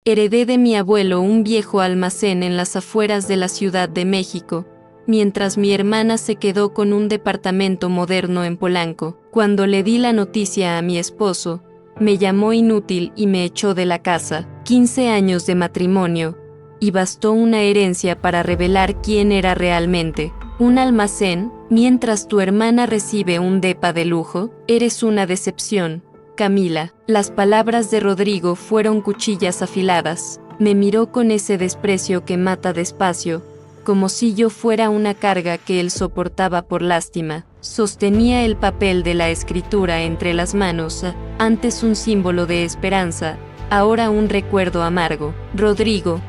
Heredé de mi abuelo un viejo almacén en las afueras de la Ciudad de México, mientras mi hermana se quedó con un departamento moderno en Polanco. Cuando le di la noticia a mi esposo, me llamó inútil y me echó de la casa. 15 años de matrimonio, y bastó una herencia para revelar quién era realmente. Un almacén, mientras tu hermana recibe un depa de lujo. Eres una decepción, Camila. Las palabras de Rodrigo fueron cuchillas afiladas. Me miró con ese desprecio que mata despacio, como si yo fuera una carga que él soportaba por lástima. Sostenía el papel de la escritura entre las manos, antes un símbolo de esperanza, ahora un recuerdo amargo. Rodrigo,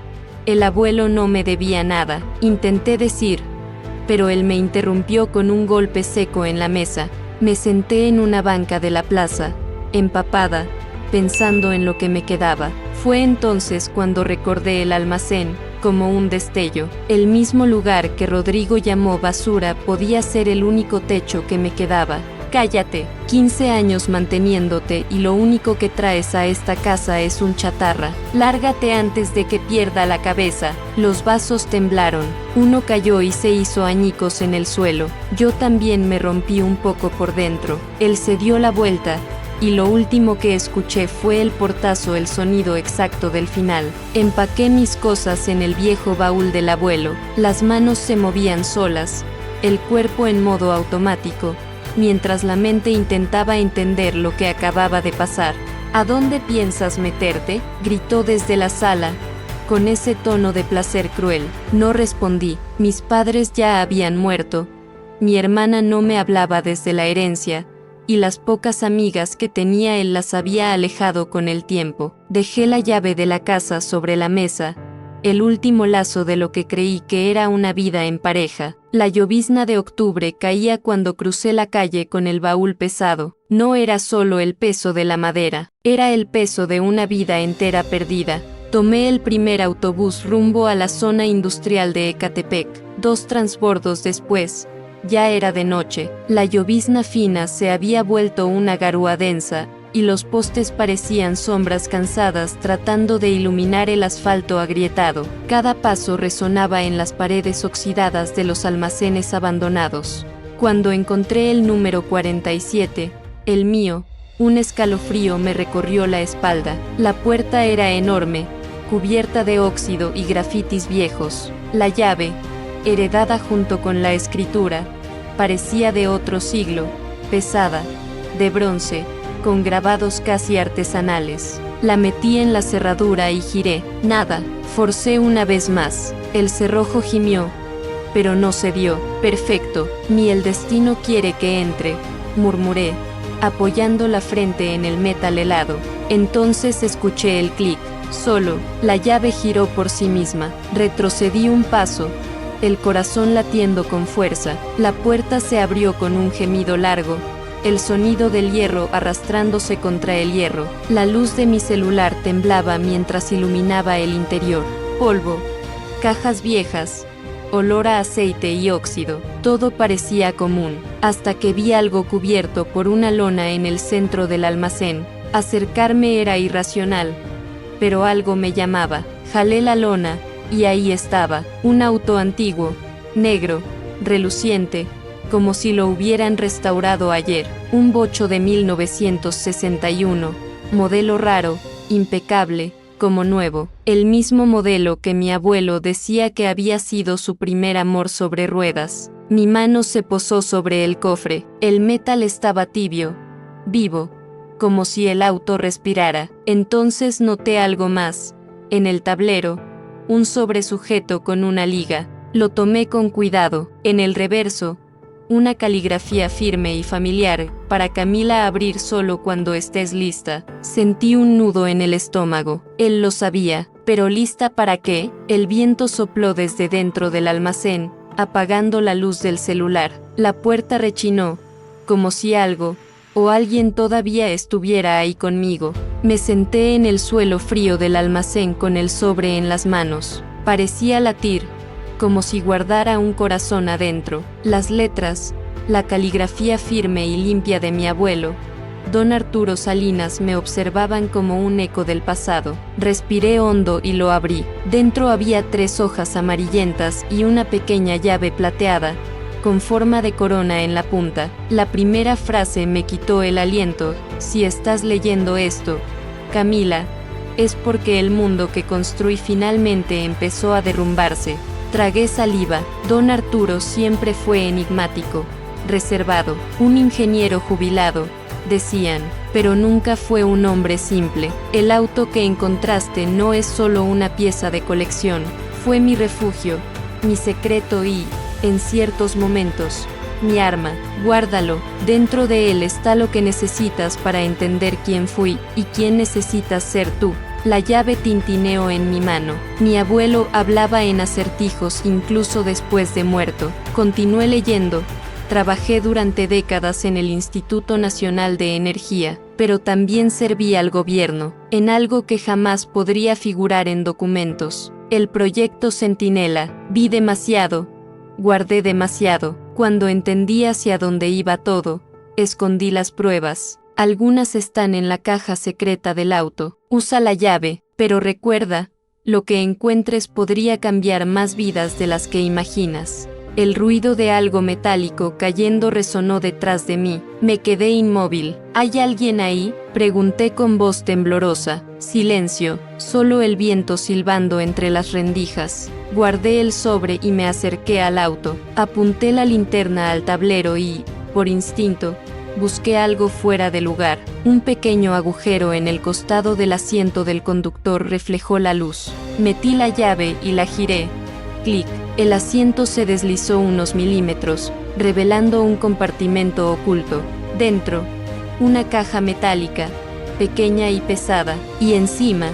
el abuelo no me debía nada, intenté decir, pero él me interrumpió con un golpe seco en la mesa. Me senté en una banca de la plaza, empapada, pensando en lo que me quedaba. Fue entonces cuando recordé el almacén, como un destello. El mismo lugar que Rodrigo llamó basura podía ser el único techo que me quedaba. Cállate, 15 años manteniéndote y lo único que traes a esta casa es un chatarra. Lárgate antes de que pierda la cabeza. Los vasos temblaron. Uno cayó y se hizo añicos en el suelo. Yo también me rompí un poco por dentro. Él se dio la vuelta, y lo último que escuché fue el portazo, el sonido exacto del final. Empaqué mis cosas en el viejo baúl del abuelo. Las manos se movían solas, el cuerpo en modo automático, mientras la mente intentaba entender lo que acababa de pasar. ¿A dónde piensas meterte?, gritó desde la sala, con ese tono de placer cruel. No respondí. Mis padres ya habían muerto. Mi hermana no me hablaba desde la herencia, y las pocas amigas que tenía él las había alejado con el tiempo. Dejé la llave de la casa sobre la mesa, el último lazo de lo que creí que era una vida en pareja. La llovizna de octubre caía cuando crucé la calle con el baúl pesado. No era solo el peso de la madera, era el peso de una vida entera perdida. Tomé el primer autobús rumbo a la zona industrial de Ecatepec. 2 transbordos después, ya era de noche. La llovizna fina se había vuelto una garúa densa, y los postes parecían sombras cansadas tratando de iluminar el asfalto agrietado. Cada paso resonaba en las paredes oxidadas de los almacenes abandonados. Cuando encontré el número 47, el mío, un escalofrío me recorrió la espalda. La puerta era enorme, cubierta de óxido y grafitis viejos. La llave, heredada junto con la escritura, parecía de otro siglo, pesada, de bronce, con grabados casi artesanales. La metí en la cerradura y giré. Nada. Forcé una vez más. El cerrojo gimió, pero no cedió. Perfecto. Ni el destino quiere que entre, murmuré, apoyando la frente en el metal helado. Entonces escuché el clic. Solo. La llave giró por sí misma. Retrocedí un paso, el corazón latiendo con fuerza. La puerta se abrió con un gemido largo, el sonido del hierro arrastrándose contra el hierro. La luz de mi celular temblaba mientras iluminaba el interior. Polvo, cajas viejas, olor a aceite y óxido. Todo parecía común, hasta que vi algo cubierto por una lona en el centro del almacén. Acercarme era irracional, pero algo me llamaba. Jalé la lona, y ahí estaba, un auto antiguo, negro, reluciente, como si lo hubieran restaurado ayer. Un bocho de 1961, modelo raro, impecable, como nuevo. El mismo modelo que mi abuelo decía que había sido su primer amor sobre ruedas. Mi mano se posó sobre el cofre. El metal estaba tibio, vivo, como si el auto respirara. Entonces noté algo más. En el tablero, un sobresujeto con una liga. Lo tomé con cuidado. En el reverso, una caligrafía firme y familiar, para Camila, abrir solo cuando estés lista. Sentí un nudo en el estómago. Él lo sabía, pero ¿lista para qué? El viento sopló desde dentro del almacén, apagando la luz del celular. La puerta rechinó, como si algo, o alguien todavía estuviera ahí conmigo. Me senté en el suelo frío del almacén con el sobre en las manos. Parecía latir, como si guardara un corazón adentro. Las letras, la caligrafía firme y limpia de mi abuelo, don Arturo Salinas me observaban como un eco del pasado. Respiré hondo y lo abrí. Dentro había 3 hojas amarillentas y una pequeña llave plateada, con forma de corona en la punta. La primera frase me quitó el aliento. Si estás leyendo esto, Camila, es porque el mundo que construí finalmente empezó a derrumbarse. Tragué saliva. Don Arturo siempre fue enigmático, reservado, un ingeniero jubilado, decían, pero nunca fue un hombre simple. El auto que encontraste no es solo una pieza de colección, fue mi refugio, mi secreto y, en ciertos momentos, mi arma. Guárdalo, dentro de él está lo que necesitas para entender quién fui y quién necesitas ser tú. La llave tintineó en mi mano. Mi abuelo hablaba en acertijos incluso después de muerto. Continué leyendo. Trabajé durante décadas en el Instituto Nacional de Energía, pero también serví al gobierno, en algo que jamás podría figurar en documentos. El proyecto Centinela. Vi demasiado. Guardé demasiado. Cuando entendí hacia dónde iba todo, escondí las pruebas. Algunas están en la caja secreta del auto. Usa la llave, pero recuerda, lo que encuentres podría cambiar más vidas de las que imaginas. El ruido de algo metálico cayendo resonó detrás de mí. Me quedé inmóvil. ¿Hay alguien ahí?, pregunté con voz temblorosa. Silencio, solo el viento silbando entre las rendijas. Guardé el sobre y me acerqué al auto. Apunté la linterna al tablero y, por instinto, busqué algo fuera de lugar. Un pequeño agujero en el costado del asiento del conductor reflejó la luz. Metí la llave y la giré. Clic. El asiento se deslizó unos milímetros, revelando un compartimento oculto. Dentro, una caja metálica, pequeña y pesada, y encima,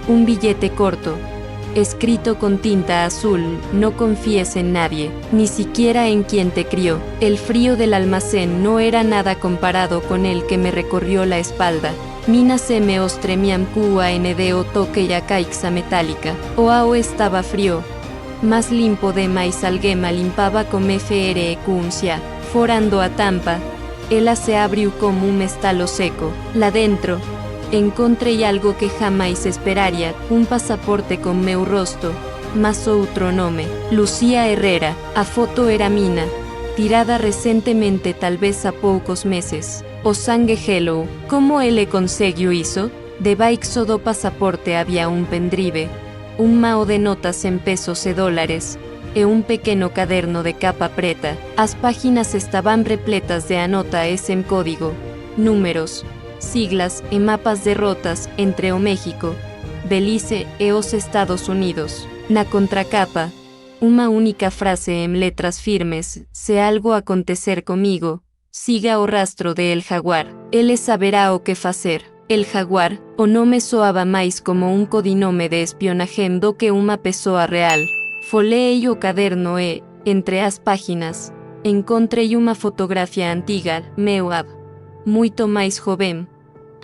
un billete corto, escrito con tinta azul: no confíes en nadie, ni siquiera en quien te crió. El frío del almacén no era nada comparado con el que me recorrió la espalda. Mina se me ostremiam kua ndeo toque ya caixa metálica. Oao estaba frío. Más limpo de mais alguema limpaba come fere cuncia. Forando a tampa, ela se abriu como un mestalo seco. Lá dentro, encontrei algo que jamás esperaria, un pasaporte con meu rosto, mas outro nome, Lucía Herrera. A foto era mina, tirada recentemente, tal vez a poucos meses. O sangue hello, como ele conseguiu iso? Debaixo do pasaporte había un pendrive, un mao de notas en pesos e dólares, e un pequeno caderno de capa preta. As páginas estaban repletas de anotaes en código, números, siglas e mapas de rotas entre o México, Belice e os Estados Unidos. Na contracapa, unha única frase en letras firmes: se algo acontecer comigo, siga o rastro de El Jaguar. Ele saberá o que facer. El Jaguar, o nome soaba máis como un codinome de espionaje do que unha persoa real. Folei o caderno e, entre as páginas, encontrei unha fotografía antiga, meu ab, moito máis joven,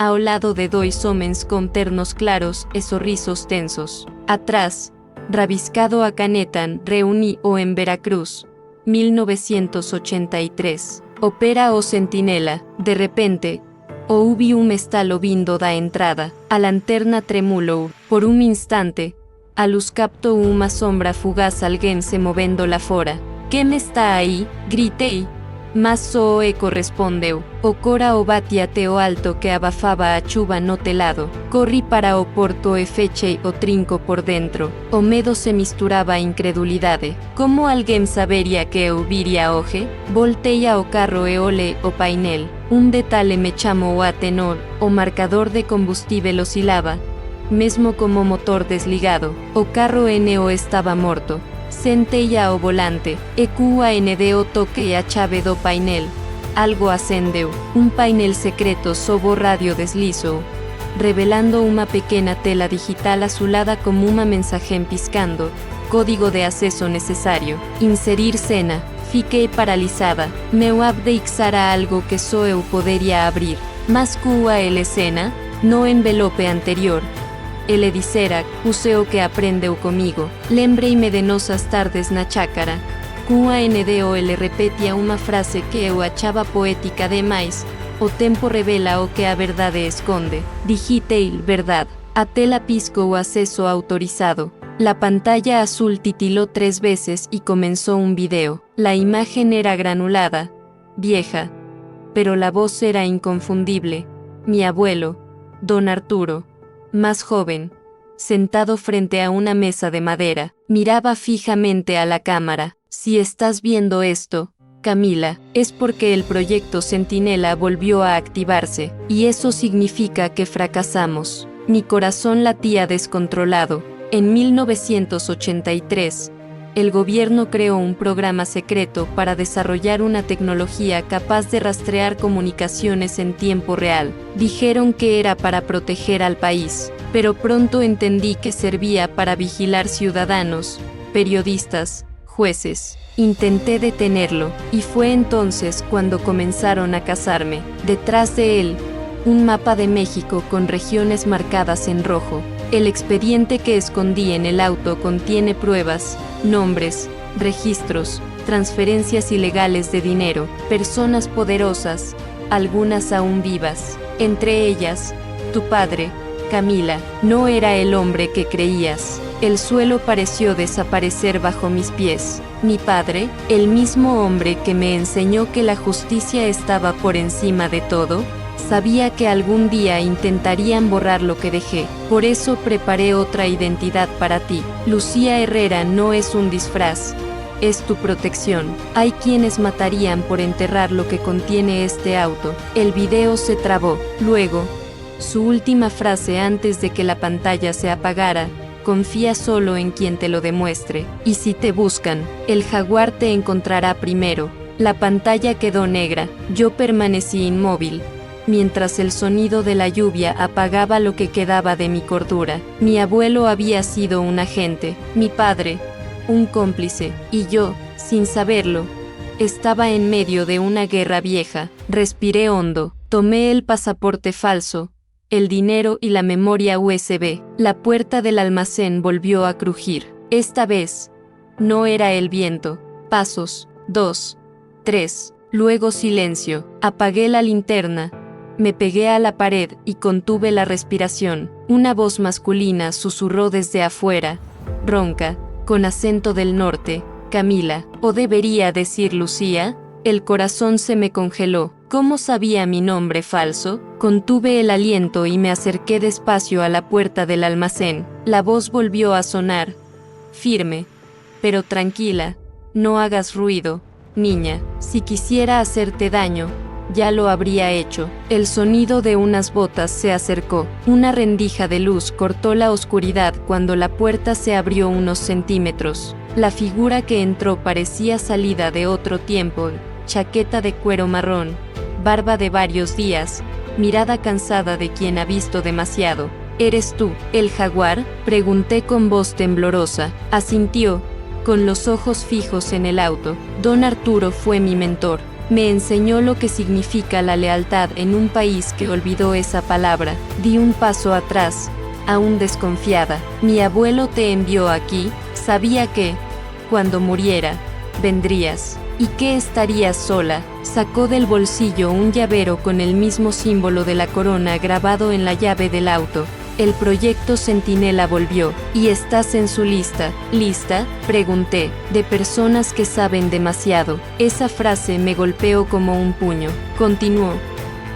ao lado de 2 homens con ternos claros e sorrisos tensos. Atrás, rabiscado a caneta: reuní o en Veracruz, 1983. Opera o Centinela. De repente, houve un estalo vindo da entrada. A lanterna tremulou. Por un instante, a luz captou unha sombra fugaz, alguén se movendo lá fora. «Quen está aí?», gritei. Mas só o eco respondeu. O cora o bate até o alto que abafaba a chuva no telado. Corri para o porto e fechei o trinco por dentro. O medo se misturaba a incredulidade. Como alguén sabería que eu viría hoxe? Voltei ao carro e olé o painel. Un detalhe me chamou a atención: o marcador de combustível oscilaba, mesmo como motor desligado. O carro neo estaba morto. Sentei ao volante, e cua ndeo toque a chave do painel. Algo acendeu. Un painel secreto sob o radio deslizou, revelando unha pequena tela digital azulada como unha mensaje piscando: código de acceso necesario. Inserir cena. Fiquei paralizada. Meu abdeixara algo que só eu podería abrir. Mas cua el cena, no envelope anterior. Ele dixera: use o que aprendeu comigo. Lembreime de nosas tardes na chácara. Cua ndeo ele repetía unha frase que eu achaba poética demais, o tempo revela o que a verdade esconde. Digiteil, verdad. A tela pisco o acceso autorizado. La pantalla azul titiló 3 veces y comenzó un video. La imagen era granulada, vieja, pero la voz era inconfundible. Mi abuelo, don Arturo, más joven, sentado frente a una mesa de madera, miraba fijamente a la cámara. Si estás viendo esto, Camila, es porque el proyecto Centinela volvió a activarse, y eso significa que fracasamos. Mi corazón latía descontrolado. En 1983, el gobierno creó un programa secreto para desarrollar una tecnología capaz de rastrear comunicaciones en tiempo real. Dijeron que era para proteger al país, pero pronto entendí que servía para vigilar ciudadanos, periodistas, jueces. Intenté detenerlo, y fue entonces cuando comenzaron a cazarme. Detrás de él, un mapa de México con regiones marcadas en rojo. El expediente que escondí en el auto contiene pruebas, nombres, registros, transferencias ilegales de dinero, personas poderosas, algunas aún vivas. Entre ellas, tu padre, Camila, no era el hombre que creías. El suelo pareció desaparecer bajo mis pies. Mi padre, el mismo hombre que me enseñó que la justicia estaba por encima de todo, sabía que algún día intentarían borrar lo que dejé. Por eso preparé otra identidad para ti. Lucía Herrera no es un disfraz, es tu protección. Hay quienes matarían por enterrar lo que contiene este auto. El video se trabó. Luego, su última frase antes de que la pantalla se apagara: confía solo en quien te lo demuestre. Y si te buscan, el jaguar te encontrará primero. La pantalla quedó negra. Yo permanecí inmóvil, mientras el sonido de la lluvia apagaba lo que quedaba de mi cordura. Mi abuelo había sido un agente, mi padre, un cómplice, y yo, sin saberlo, estaba en medio de una guerra vieja. Respiré hondo, tomé el pasaporte falso, el dinero y la memoria USB. La puerta del almacén volvió a crujir. Esta vez, no era el viento. Pasos, 2, 3, luego silencio. Apagué la linterna. Me pegué a la pared y contuve la respiración. Una voz masculina susurró desde afuera, ronca, con acento del norte: Camila, o debería decir Lucía. El corazón se me congeló. ¿Cómo sabía mi nombre falso? Contuve el aliento y me acerqué despacio a la puerta del almacén. La voz volvió a sonar, firme, pero tranquila: no hagas ruido, niña. Si quisiera hacerte daño, ya lo habría hecho. El sonido de unas botas se acercó. Una rendija de luz cortó la oscuridad cuando la puerta se abrió unos centímetros. La figura que entró parecía salida de otro tiempo: chaqueta de cuero marrón, barba de varios días, mirada cansada de quien ha visto demasiado. ¿Eres tú, el jaguar?, pregunté con voz temblorosa. Asintió, con los ojos fijos en el auto. Don Arturo fue mi mentor. Me enseñó lo que significa la lealtad en un país que olvidó esa palabra. Di un paso atrás, aún desconfiada. Mi abuelo te envió aquí. Sabía que, cuando muriera, vendrías. ¿Y que estarías sola? Sacó del bolsillo un llavero con el mismo símbolo de la corona grabado en la llave del auto. El proyecto Centinela volvió. ¿Y estás en su lista? ¿Lista?, pregunté, de personas que saben demasiado. Esa frase me golpeó como un puño. Continuó.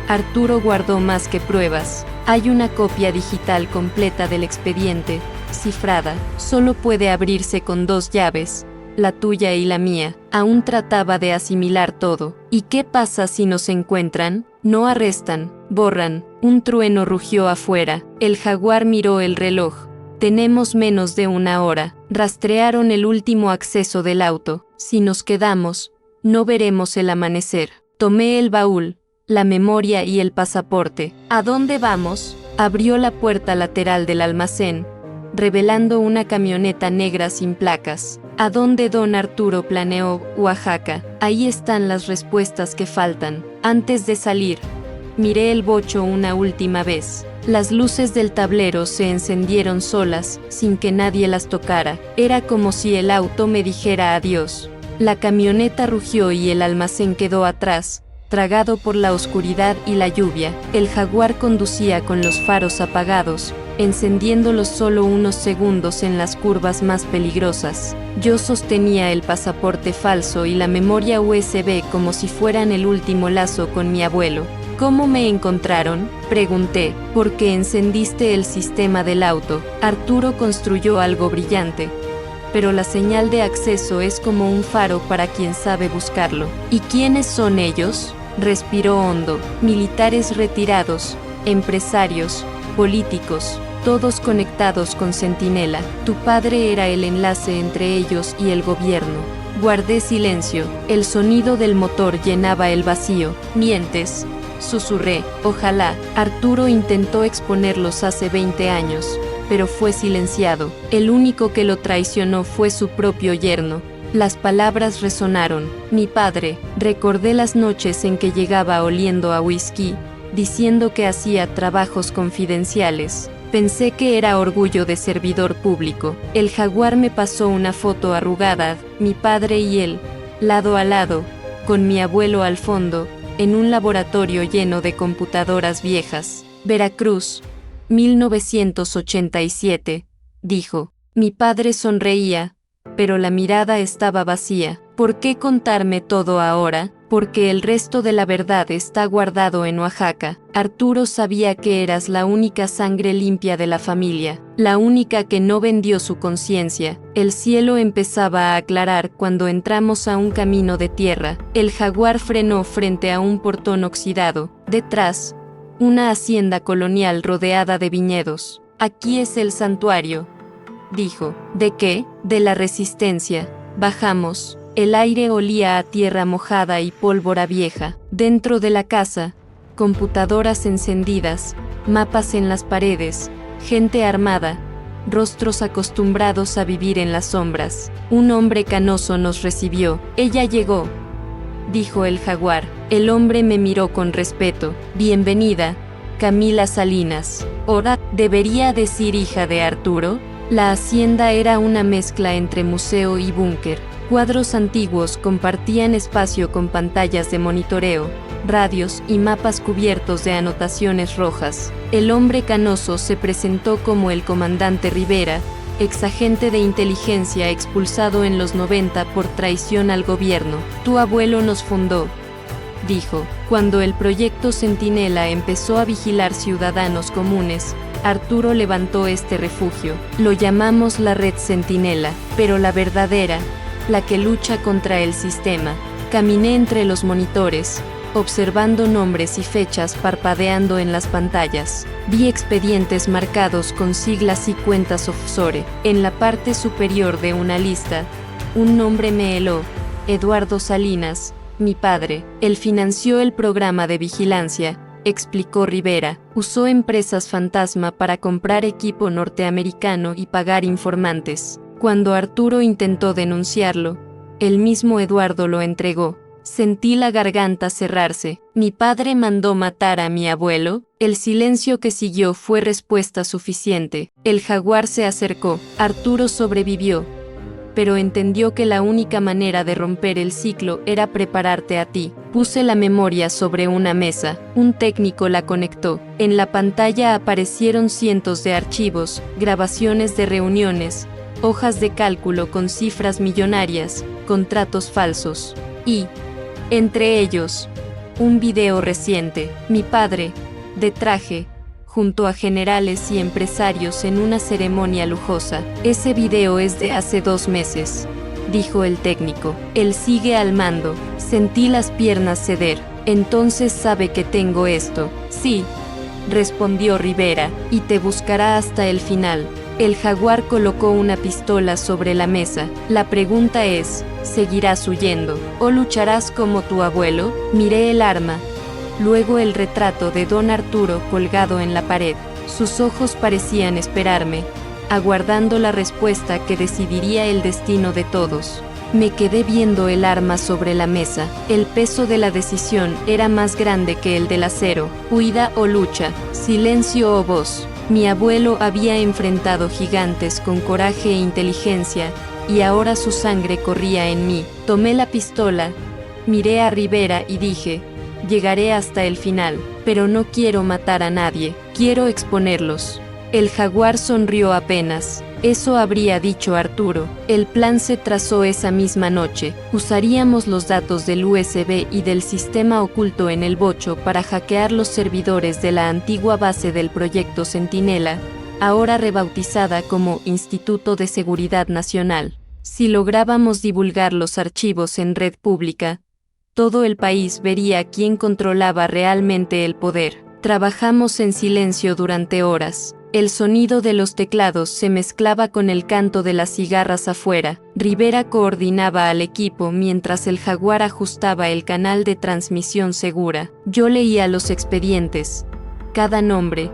Arturo guardó más que pruebas. Hay una copia digital completa del expediente, cifrada. Solo puede abrirse con 2 llaves, la tuya y la mía. Aún trataba de asimilar todo. ¿Y qué pasa si nos encuentran? No arrestan, borran. Un trueno rugió afuera. El jaguar miró el reloj. Tenemos menos de 1 hora. Rastrearon el último acceso del auto. Si nos quedamos, no veremos el amanecer. Tomé el baúl, la memoria y el pasaporte. ¿A dónde vamos? Abrió la puerta lateral del almacén, revelando una camioneta negra sin placas. ¿A dónde don Arturo planeó? Oaxaca. Ahí están las respuestas que faltan. Antes de salir, miré el bocho una última vez. Las luces del tablero se encendieron solas, sin que nadie las tocara. Era como si el auto me dijera adiós. La camioneta rugió y el almacén quedó atrás, tragado por la oscuridad y la lluvia. El jaguar conducía con los faros apagados, encendiéndolos solo unos segundos en las curvas más peligrosas. Yo sostenía el pasaporte falso y la memoria USB como si fueran el último lazo con mi abuelo. ¿Cómo me encontraron?, pregunté. Porque encendiste el sistema del auto. Arturo construyó algo brillante. Pero la señal de acceso es como un faro para quien sabe buscarlo. ¿Y quiénes son ellos?, respiró hondo. Militares retirados, empresarios, políticos, todos conectados con Centinela. Tu padre era el enlace entre ellos y el gobierno. Guardé silencio. El sonido del motor llenaba el vacío. Mientes, susurré. Ojalá. Arturo intentó exponerlos hace 20 años, pero fue silenciado. El único que lo traicionó fue su propio yerno. Las palabras resonaron. Mi padre. Recordé las noches en que llegaba oliendo a whisky, diciendo que hacía trabajos confidenciales. Pensé que era orgullo de servidor público. El jaguar me pasó una foto arrugada, mi padre y él, lado a lado, con mi abuelo al fondo, en un laboratorio lleno de computadoras viejas. Veracruz, 1987, dijo. Mi padre sonreía, pero la mirada estaba vacía. ¿Por qué contarme todo ahora? Porque el resto de la verdad está guardado en Oaxaca. Arturo sabía que eras la única sangre limpia de la familia, la única que no vendió su conciencia. El cielo empezaba a aclarar cuando entramos a un camino de tierra. El jaguar frenó frente a un portón oxidado. Detrás, una hacienda colonial rodeada de viñedos. Aquí es el santuario, dijo. ¿De qué? De la resistencia. Bajamos. El aire olía a tierra mojada y pólvora vieja. Dentro de la casa, computadoras encendidas, mapas en las paredes, gente armada, rostros acostumbrados a vivir en las sombras. Un hombre canoso nos recibió. Ella llegó, dijo el jaguar. El hombre me miró con respeto. Bienvenida, Camila Salinas. Ahora, ¿debería decir hija de Arturo? La hacienda era una mezcla entre museo y búnker. Cuadros antiguos compartían espacio con pantallas de monitoreo, radios y mapas cubiertos de anotaciones rojas. El hombre canoso se presentó como el comandante Rivera, exagente de inteligencia expulsado en los 90 por traición al gobierno. Tu abuelo nos fundó, dijo. Cuando el proyecto Centinela empezó a vigilar ciudadanos comunes, Arturo levantó este refugio. Lo llamamos la Red Centinela, pero la verdadera, la que lucha contra el sistema. Caminé entre los monitores, observando nombres y fechas parpadeando en las pantallas. Vi expedientes marcados con siglas y cuentas offshore. En la parte superior de una lista, un nombre me heló: Eduardo Salinas, mi padre. Él financió el programa de vigilancia, explicó Rivera. Usó empresas fantasma para comprar equipo norteamericano y pagar informantes. Cuando Arturo intentó denunciarlo, el mismo Eduardo lo entregó. Sentí la garganta cerrarse. ¿Mi padre mandó matar a mi abuelo? El silencio que siguió fue respuesta suficiente. El jaguar se acercó. Arturo sobrevivió, pero entendió que la única manera de romper el ciclo era prepararte a ti. Puse la memoria sobre una mesa. Un técnico la conectó. En la pantalla aparecieron cientos de archivos, grabaciones de reuniones, hojas de cálculo con cifras millonarias, contratos falsos. Y, entre ellos, un video reciente. Mi padre, de traje, junto a generales y empresarios en una ceremonia lujosa. Ese video es de hace 2 meses, dijo el técnico. Él sigue al mando. Sentí las piernas ceder. Entonces sabe que tengo esto. Sí, respondió Rivera, y te buscará hasta el final. El jaguar colocó una pistola sobre la mesa. La pregunta es, ¿seguirás huyendo o lucharás como tu abuelo? Miré el arma, luego el retrato de don Arturo colgado en la pared. Sus ojos parecían esperarme, aguardando la respuesta que decidiría el destino de todos. Me quedé viendo el arma sobre la mesa. El peso de la decisión era más grande que el del acero. Huida o lucha, silencio o voz. Mi abuelo había enfrentado gigantes con coraje e inteligencia, y ahora su sangre corría en mí. Tomé la pistola, miré a Rivera y dije, llegaré hasta el final, pero no quiero matar a nadie, quiero exponerlos. El jaguar sonrió apenas. Eso habría dicho Arturo. El plan se trazó esa misma noche. Usaríamos los datos del USB y del sistema oculto en el bocho para hackear los servidores de la antigua base del proyecto Centinela, ahora rebautizada como Instituto de Seguridad Nacional. Si lográbamos divulgar los archivos en red pública, todo el país vería quién controlaba realmente el poder. Trabajamos en silencio durante horas. El sonido de los teclados se mezclaba con el canto de las cigarras afuera. Rivera coordinaba al equipo mientras el jaguar ajustaba el canal de transmisión segura. Yo leía los expedientes, cada nombre,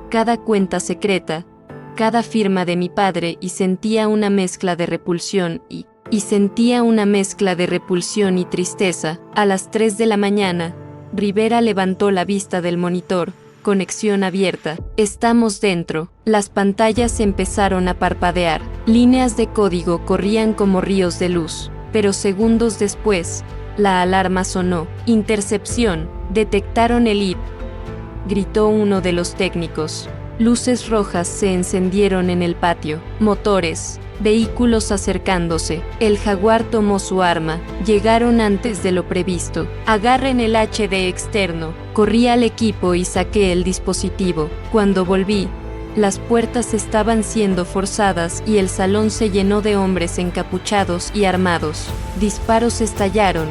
cada cuenta secreta, cada firma de mi padre y sentía una mezcla de repulsión y tristeza. A las 3 de la mañana, Rivera levantó la vista del monitor. Conexión abierta. Estamos dentro. Las pantallas empezaron a parpadear. Líneas de código corrían como ríos de luz. Pero segundos después, la alarma sonó. Intercepción. Detectaron el IP. Gritó uno de los técnicos. Luces rojas se encendieron en el patio. Motores. Vehículos acercándose. El jaguar tomó su arma. Llegaron antes de lo previsto. Agarren el HD externo. Corrí al equipo y saqué el dispositivo. Cuando volví, las puertas estaban siendo forzadas y el salón se llenó de hombres encapuchados y armados. Disparos estallaron,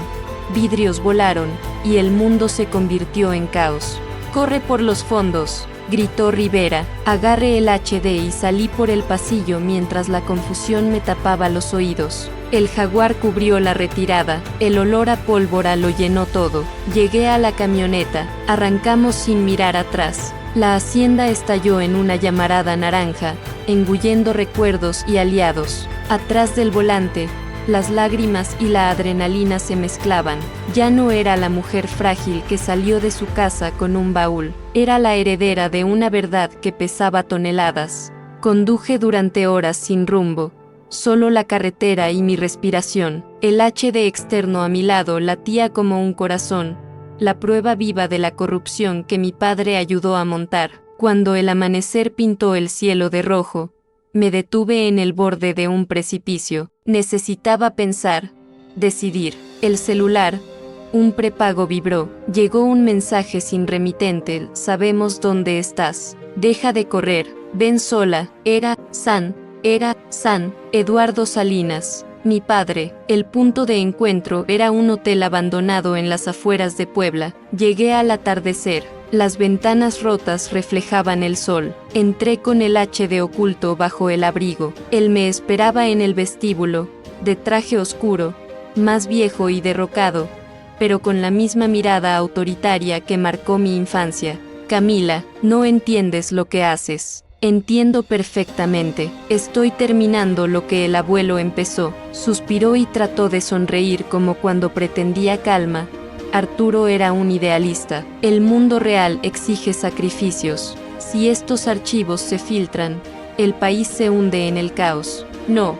vidrios volaron, y el mundo se convirtió en caos. «Corre por los fondos», gritó Rivera. Agarré el HD y salí por el pasillo mientras la confusión me tapaba los oídos. El jaguar cubrió la retirada, el olor a pólvora lo llenó todo. Llegué a la camioneta, arrancamos sin mirar atrás. La hacienda estalló en una llamarada naranja, engullendo recuerdos y aliados. Atrás del volante, las lágrimas y la adrenalina se mezclaban. Ya no era la mujer frágil que salió de su casa con un baúl. Era la heredera de una verdad que pesaba toneladas. Conduje durante horas sin rumbo. Solo la carretera y mi respiración. El HD externo a mi lado latía como un corazón. La prueba viva de la corrupción que mi padre ayudó a montar. Cuando el amanecer pintó el cielo de rojo, me detuve en el borde de un precipicio. Necesitaba pensar, decidir. El celular, un prepago vibró. Llegó un mensaje sin remitente. Sabemos dónde estás. Deja de correr. Ven sola. Era San Eduardo Salinas. Mi padre. El punto de encuentro era un hotel abandonado en las afueras de Puebla. Llegué al atardecer. Las ventanas rotas reflejaban el sol. Entré con el HD oculto bajo el abrigo. Él me esperaba en el vestíbulo, de traje oscuro, más viejo y derrocado, pero con la misma mirada autoritaria que marcó mi infancia. Camila, no entiendes lo que haces. Entiendo perfectamente. Estoy terminando lo que el abuelo empezó. Suspiró y trató de sonreír como cuando pretendía calma. Arturo era un idealista. El mundo real exige sacrificios. Si estos archivos se filtran, el país se hunde en el caos. No.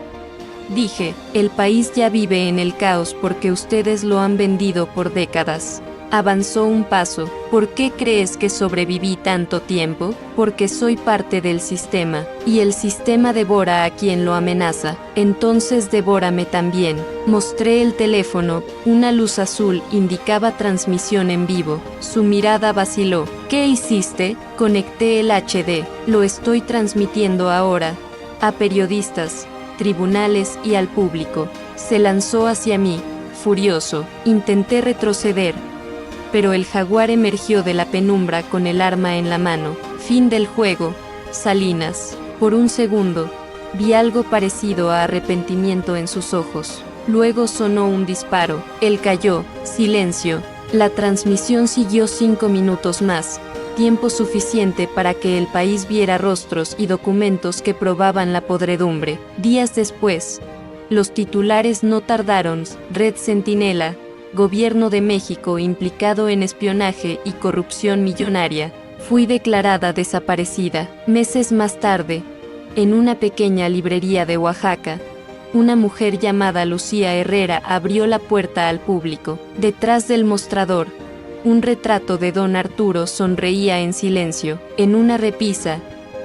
Dije, el país ya vive en el caos porque ustedes lo han vendido por décadas. Avanzó un paso. ¿Por qué crees que sobreviví tanto tiempo? Porque soy parte del sistema, y el sistema devora a quien lo amenaza. Entonces devórame también. Mostré el teléfono. Una luz azul indicaba transmisión en vivo. Su mirada vaciló. ¿Qué hiciste? Conecté el HD. Lo estoy transmitiendo ahora. A periodistas, tribunales y al público. Se lanzó hacia mí, furioso. Intenté retroceder, pero el jaguar emergió de la penumbra con el arma en la mano. Fin del juego, Salinas. Por un segundo, vi algo parecido a arrepentimiento en sus ojos. Luego sonó un disparo. Él cayó. Silencio. La transmisión siguió 5 minutos más, tiempo suficiente para que el país viera rostros y documentos que probaban la podredumbre. Días después, los titulares no tardaron. Red Centinela, Gobierno de México implicado en espionaje y corrupción millonaria. Fui declarada desaparecida. Meses más tarde, en una pequeña librería de Oaxaca, una mujer llamada Lucía Herrera abrió la puerta al público. Detrás del mostrador, Un retrato de don Arturo sonreía en silencio. En una repisa,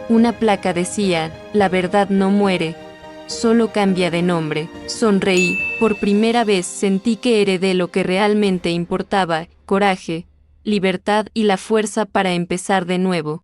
una placa decía, la verdad no muere, solo cambia de nombre. Sonreí, por primera vez sentí que heredé lo que realmente importaba, coraje, libertad y la fuerza para empezar de nuevo.